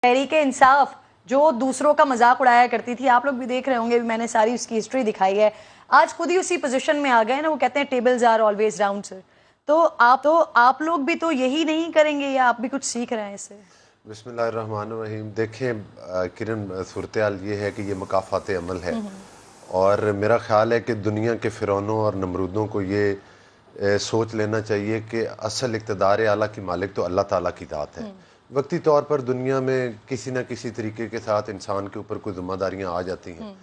तहरीक इंसाफ जो दूसरों का मजाक उड़ाया करती थी, आप लोग भी देख रहे होंगे, मैंने सारी उसकी हिस्ट्री दिखाई है, आज खुद ही उसी पोजीशन में आ गए ना। वो कहते हैं tables are always round sir. तो आप लोग भी तो यही नहीं करेंगे या आप भी कुछ सीख रहे हैं इससे? बिस्मिल्लाहिर्रहमानिर्रहीम। देखें किरण, सूरत हाल ये है कि ये मकाफात अमल है, और मेरा ख्याल है कि दुनिया के फ़िरौनों और नमरूदों को ये सोच लेना चाहिए कि असल इक़्तिदार आला की मालिक तो अल्लाह ताला की ज़ात है। वक्ती तौर पर दुनिया में किसी न किसी तरीके के साथ इंसान के ऊपर कोई ज़िम्मेदारियाँ आ जाती हैं।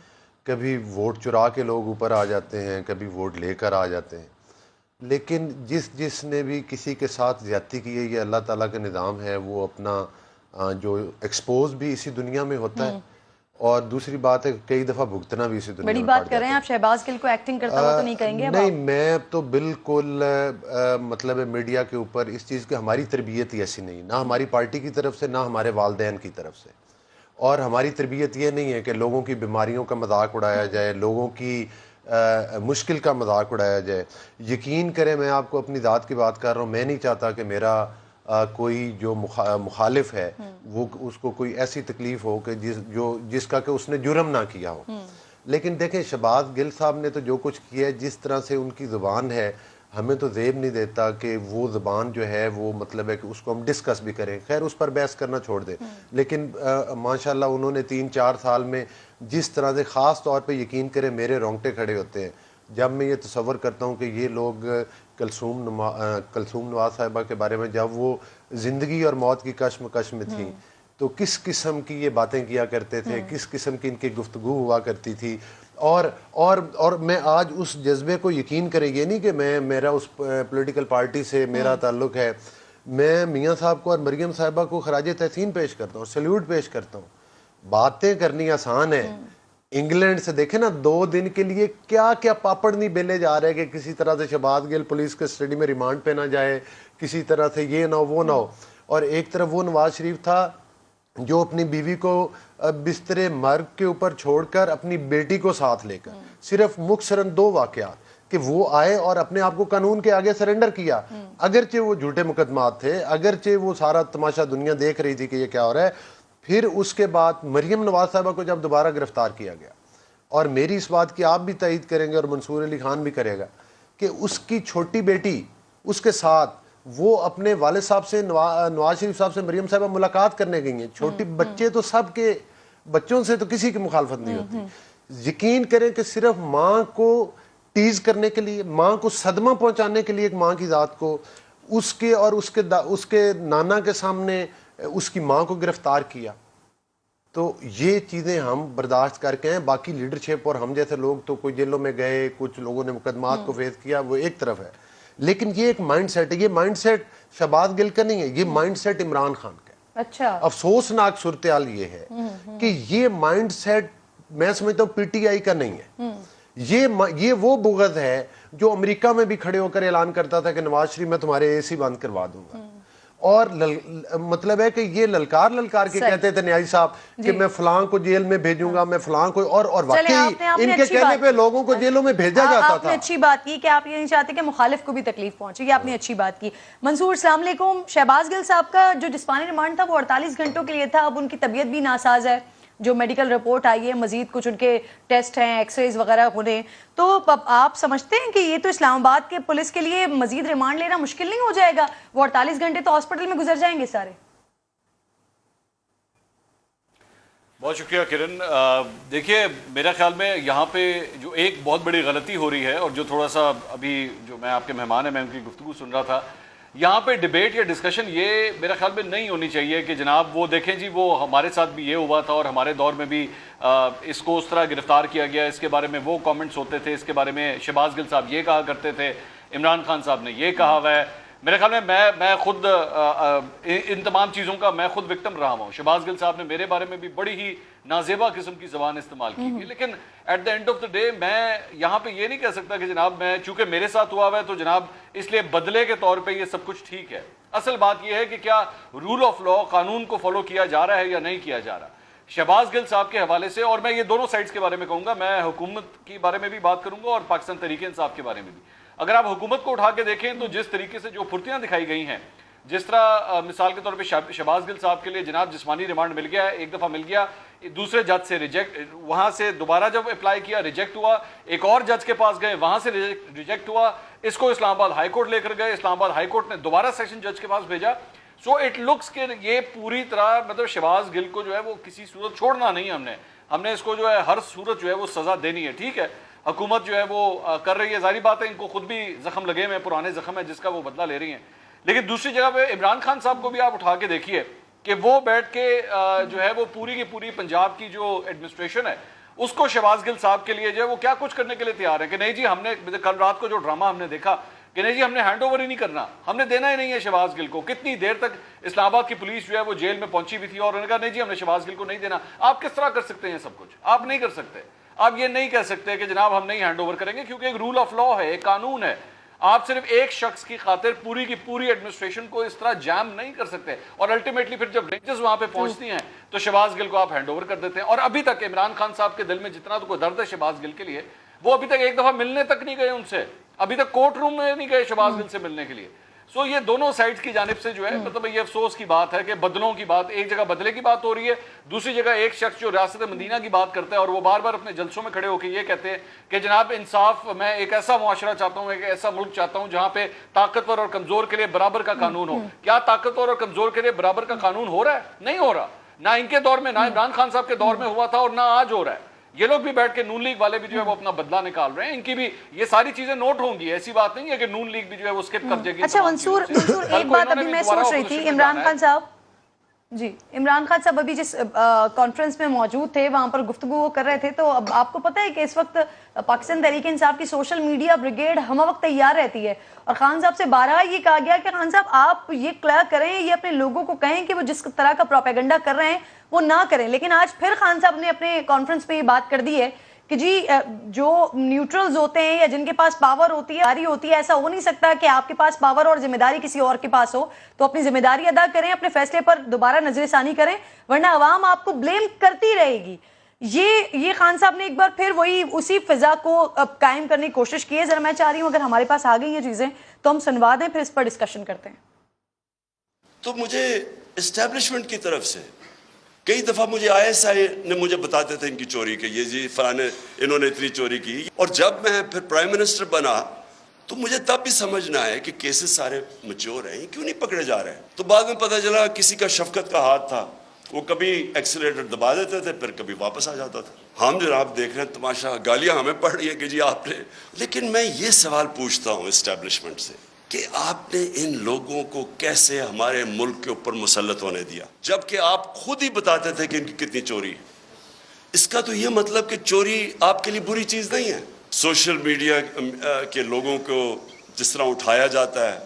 कभी वोट चुरा के लोग ऊपर आ जाते हैं, कभी वोट लेकर आ जाते हैं, लेकिन जिसने भी किसी के साथ ज़्यादती की है, ये अल्लाह ताला का निज़ाम है, वो अपना जो एक्सपोज भी इसी दुनिया में होता है, और दूसरी बात है कई दफ़ा भुगतना भी इसी दुनिया बड़ी में बात कर रहे हैं आप। शहबाज गिल को एक्टिंग करता हुआ तो नहीं कहेंगे? नहीं, मैं तो बिल्कुल मतलब मीडिया के ऊपर इस चीज़ की हमारी तरबियत ही ऐसी नहीं, ना हमारी पार्टी की तरफ से, ना हमारे वालदैन की तरफ से। और हमारी तरबियत ये नहीं है कि लोगों की बीमारियों का मजाक उड़ाया जाए, लोगों की मुश्किल का मजाक उड़ाया जाए। यकीन करें, मैं आपको अपनी ज़ात की बात कर रहा हूँ, मैं नहीं चाहता कि मेरा कोई जो मुखालिफ है वो उसको कोई ऐसी तकलीफ हो कि जिसका कि उसने जुर्म ना किया हो। लेकिन देखें, शहबाज गिल साहब ने तो जो कुछ किया है, जिस तरह से उनकी ज़ुबान है, हमें तो ज़ेब नहीं देता कि वो ज़ुबान जो है वो मतलब है कि उसको हम डिस्कस भी करें। खैर, उस पर बहस करना छोड़ दें, लेकिन माशाल्लाह उन्होंने 3-4 साल में जिस तरह से, ख़ास तौर पे यकीन करें मेरे रोंगटे खड़े होते हैं जब मैं ये तसव्वुर करता हूँ कि ये लोग कलसूम नवाज साहिबा के बारे में, जब वो ज़िंदगी और मौत की कश्मकश में थी, तो किस किस्म की ये बातें किया करते थे, किस किस्म की इनकी गुफ्तगू हुआ करती थी। और मैं आज उस जज्बे को, यकीन करें, ये नहीं कि मेरा उस पॉलिटिकल पार्टी से मेरा ताल्लुक़ है, मैं मियाँ साहब को और मरियम साहिबा को खराज तहसीन पेश करता हूँ, सैल्यूट पेश करता हूँ। बातें करनी आसान है। इंग्लैंड से देखे ना, 2 दिन के लिए क्या क्या पापड़ नहीं बेले जा रहे कि किसी तरह से शहबाज गिल पुलिस के स्टडी में रिमांड पे ना जाए, किसी तरह से ये ना हो वो ना हो। और एक तरफ वो नवाज शरीफ था जो अपनी बीवी को बिस्तरे मर्ग के ऊपर छोड़कर अपनी बेटी को साथ लेकर, सिर्फ मुख्तसरन 2 वाकयात कि वो आए और अपने आप को कानून के आगे सरेंडर किया, अगरचे वो झूठे मुकदमात थे, अगरचे वो सारा तमाशा दुनिया देख रही थी कि ये क्या हो रहा है। फिर उसके बाद मरियम नवाज साहिबा को जब दोबारा गिरफ्तार किया गया, और मेरी इस बात की आप भी तईद करेंगे और मंसूर अली खान भी करेगा कि उसकी छोटी बेटी उसके साथ, वो अपने वालिद साहब से, नवाज शरीफ साहब से मरियम साहिबा मुलाकात करने गई हैं। छोटी बच्चे तो सब के बच्चों से तो किसी की मुखालफत नहीं होती। यकीन करें कि सिर्फ माँ को टीज करने के लिए, माँ को सदमा पहुंचाने के लिए, एक माँ की ज़ात को उसके और उसके नाना के सामने उसकी माँ को गिरफ्तार किया। तो ये चीज़ें हम बर्दाश्त करके हैं। बाकी लीडरशिप और हम जैसे लोग तो कोई जेलों में गए, कुछ लोगों ने मुकदमात को फेस किया, वो एक तरफ है, लेकिन ये एक माइंडसेट है। ये माइंडसेट शहबाज गिल का नहीं है, ये माइंडसेट इमरान खान का है। अच्छा, अफसोसनाक सूरत हाल ये है कि ये माइंडसेट मैं समझता हूँ पीटीआई का नहीं है। ये वो बुग़्ज़ है जो अमेरिका में भी खड़े होकर ऐलान करता था कि नवाज शरीफ मैं तुम्हारे एसी बंद करवा दूंगा, और मतलब है कि ये ललकार के कहते थे न्यायी साहब कि मैं फलां को जेल में भेजूंगा, मैं फलां को, और वाकई इनके कहने पे लोगों को जेलों में भेजा जाता था। आपने अच्छी बात की कि आप ये नहीं चाहते कि मुखालिफ को भी तकलीफ पहुंचे, ये आपने अच्छी बात की। मंसूर, अस्सलाम वालेकुम। शहबाज गिल साहब का जो जिस्मानी रिमांड था वो 48 घंटों के लिए था। अब उनकी तबीयत भी नासाज है, जो मेडिकल रिपोर्ट आई है, मजीद कुछ उनके टेस्ट हैं, एक्सरेज वगैरह होने। तो अब आप समझते हैं कि ये तो इस्लामाबाद के पुलिस के लिए मजीद रिमांड लेना मुश्किल नहीं हो जाएगा? वो 48 घंटे तो हॉस्पिटल में गुजर जाएंगे सारे। बहुत शुक्रिया किरण। देखिए, मेरा ख्याल में यहाँ पे जो एक बहुत बड़ी गलती हो रही है, और जो थोड़ा सा अभी जो मैं आपके मेहमान हैं, मैं उनकी गुफ्तगू सुन रहा था, यहाँ पे डिबेट या डिस्कशन ये मेरा ख्याल में नहीं होनी चाहिए कि जनाब वो देखें जी, वो हमारे साथ भी ये हुआ था और हमारे दौर में भी इसको उस तरह गिरफ्तार किया गया, इसके बारे में वो कमेंट्स होते थे, इसके बारे में शहबाज गिल साहब ये कहा करते थे, इमरान खान साहब ने ये कहा हुआ है। मेरे ख्याल में मैं खुद इन तमाम चीज़ों का मैं खुद विक्टिम रहा हूँ। शहबाज गिल साहब ने मेरे बारे में भी बड़ी ही नाजेबा किस्म की ज़बान इस्तेमाल की थी, लेकिन at the end of the day मैं यहाँ पे ये नहीं कह सकता कि जनाब मैं, चूँकि मेरे साथ हुआ है तो जनाब इसलिए बदले के तौर पे ये सब कुछ ठीक है। असल बात यह है कि क्या रूल ऑफ लॉ, कानून को फॉलो किया जा रहा है या नहीं किया जा रहा। शहबाज गिल साहब के हवाले से, और मैं ये दोनों साइड्स के बारे में कहूँगा, मैं हुकूमत के बारे में भी बात करूँगा और पाकिस्तान तहरीक इंसाफ के बारे में भी। अगर आप हुकूमत को उठा के देखें तो जिस तरीके से जो फुर्तियाँ दिखाई गई हैं, جس طرح مثال کے طور پہ شہباز گل صاحب کے لیے جناب جسمانی ریمانڈ مل گیا ہے، ایک دفعہ مل گیا، دوسرے جج سے ریجیکٹ، وہاں سے دوبارہ جب اپلائی کیا ریجیکٹ ہوا، ایک اور جج کے پاس گئے وہاں سے ریجیکٹ ہوا، اس کو اسلام آباد ہائی کورٹ لے کر گئے، اسلام آباد ہائی کورٹ نے دوبارہ سیشن جج کے پاس بھیجا. سو اٹ لکس کہ یہ پوری طرح مطلب شہباز گل کو جو ہے وہ کسی صورت چھوڑنا نہیں، ہم نے اس کو جو ہے ہر صورت جو ہے وہ سزا دینی ہے. ٹھیک ہے، حکومت جو ہے وہ کر رہی ہے، ظاہری بات ہے ان کو خود بھی زخم لگے ہوئے ہیں، پرانے زخم ہے جس کا وہ بدلہ لے رہی ہیں. لیکن دوسری جگہ پہ عمران خان صاحب کو بھی آپ اٹھا کے دیکھیے کہ وہ بیٹھ کے جو ہے وہ پوری کی پوری پنجاب کی جو ایڈمنسٹریشن ہے اس کو شہباز گل صاحب کے لیے جو ہے وہ کیا کچھ کرنے کے لیے تیار ہے کہ نہیں جی ہم نے کل رات کو جو ڈرامہ ہم نے دیکھا کہ نہیں جی ہم نے ہینڈ اوور ہی نہیں کرنا، ہم نے دینا ہی نہیں ہے شہباز گل کو. کتنی دیر تک اسلام آباد کی پولیس جو ہے وہ جیل میں پہنچی ہوئی تھی اور انہوں نے کہا نہیں جی ہم نے شہباز گل کو نہیں دینا. آپ کس طرح کر سکتے ہیں سب کچھ؟ آپ نہیں کر سکتے. آپ یہ نہیں کہہ سکتے کہ جناب ہم نہیں ہینڈ اوور کریں گے، کیونکہ ایک رول آف لا ہے، ایک قانون ہے. آپ صرف ایک شخص کی خاطر پوری کی پوری ایڈمنسٹریشن کو اس طرح جام نہیں کر سکتے. اور الٹیمیٹلی پھر جب رینجز وہاں پہ پہنچتی ہیں تو شہباز گل کو آپ ہینڈ اوور کر دیتے ہیں. اور ابھی تک عمران خان صاحب کے دل میں جتنا تو کوئی درد ہے شہباز گل کے لیے، وہ ابھی تک ایک دفعہ ملنے تک نہیں گئے ان سے، ابھی تک کورٹ روم میں نہیں گئے شہباز گل سے ملنے کے لیے. سو یہ دونوں سائڈ کی جانب سے جو ہے مطلب یہ افسوس کی بات ہے کہ بدلوں کی بات، ایک جگہ بدلے کی بات ہو رہی ہے، دوسری جگہ ایک شخص جو ریاست مدینہ کی بات کرتا ہے اور وہ بار بار اپنے جلسوں میں کھڑے ہو کے یہ کہتے ہیں کہ جناب انصاف، میں ایک ایسا معاشرہ چاہتا ہوں، ایک ایسا ملک چاہتا ہوں جہاں پہ طاقتور اور کمزور کے لیے برابر کا قانون ہو. کیا طاقتور اور کمزور کے لیے برابر کا قانون ہو رہا ہے؟ نہیں ہو رہا. نہ ان کے دور میں، نہ عمران خان صاحب کے دور میں ہوا تھا اور نہ آج ہو رہا ہے. یہ لوگ بھی بیٹھ کے نون لیگ والے بھی جو ہے وہ اپنا بدلہ نکال رہے ہیں، ان کی بھی یہ ساری چیزیں نوٹ ہوں گی. ایسی بات نہیں ہے کہ نون لیگ بھی جو ہے وہ اسکپ کر جائے گی. اچھا منصور، ایک بات ابھی میں سوچ رہی تھی، عمران خان صاحب جی، عمران خان صاحب ابھی جس کانفرنس میں موجود تھے وہاں پر گفتگو وہ کر رہے تھے، تو اب آپ کو پتہ ہے کہ اس وقت پاکستان تحریک انصاف کی سوشل میڈیا بریگیڈ ہم وقت تیار رہتی ہے، اور خان صاحب سے بارہا یہ کہا گیا کہ خان صاحب آپ یہ کلیئر کریں، یہ اپنے لوگوں کو کہیں کہ وہ جس طرح کا پروپیگنڈا کر رہے ہیں وہ نہ کریں. لیکن آج پھر خان صاحب نے اپنے کانفرنس میں یہ بات کر دی ہے کہ جی جو نیوٹرلز ہوتے ہیں یا جن کے پاس پاور ہوتی ہے، ایسا ہو نہیں سکتا کہ آپ کے پاس پاور اور ذمہ داری کسی اور کے پاس ہو. تو اپنی ذمہ داری ادا کریں، اپنے فیصلے پر دوبارہ نظر ثانی کریں، ورنہ عوام آپ کو بلیم کرتی رہے گی. یہ خان صاحب نے ایک بار پھر وہی اسی فضا کو قائم کرنے کی کوشش کی ہے. ذرا میں چاہ رہی ہوں اگر ہمارے پاس آ گئی یہ چیزیں تو ہم سنوا دیں، پھر اس پر ڈسکشن کرتے ہیں. تو مجھے اسٹیبلشمنٹ کی طرف سے کئی دفعہ مجھے ISI نے مجھے بتاتے تھے ان کی چوری کے، یہ جی فلانے انہوں نے اتنی چوری کی. اور جب میں پھر پرائم منسٹر بنا تو مجھے تب بھی سمجھ نہ آیا کہ کیسز سارے میچور ہیں، کیوں نہیں پکڑے جا رہے ہیں. تو بعد میں پتہ چلا کسی کا شفقت کا ہاتھ تھا، وہ کبھی ایکسیلیٹر دبا دیتے تھے پھر کبھی واپس آ جاتا تھا. ہم جناب دیکھ رہے ہیں تماشا، گالیاں ہمیں پڑ رہی ہیں کہ جی آپ نے. لیکن میں یہ سوال پوچھتا ہوں اسٹیبلشمنٹ سے کہ آپ نے ان لوگوں کو کیسے ہمارے ملک کے اوپر مسلط ہونے دیا، جبکہ آپ خود ہی بتاتے تھے کہ ان کی کتنی چوری ہے. اس کا تو یہ مطلب کہ چوری آپ کے لیے بری چیز نہیں ہے. سوشل میڈیا کے لوگوں کو جس طرح اٹھایا جاتا ہے،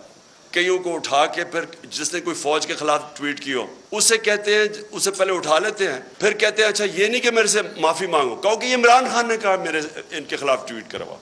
کئیوں کو اٹھا کے پھر جس نے کوئی فوج کے خلاف ٹویٹ کی ہو اسے کہتے ہیں، اسے پہلے اٹھا لیتے ہیں، پھر کہتے ہیں اچھا یہ نہیں کہ میرے سے معافی مانگو، کہو کہ یہ عمران خان نے کہا میرے ان کے خلاف ٹویٹ کروا.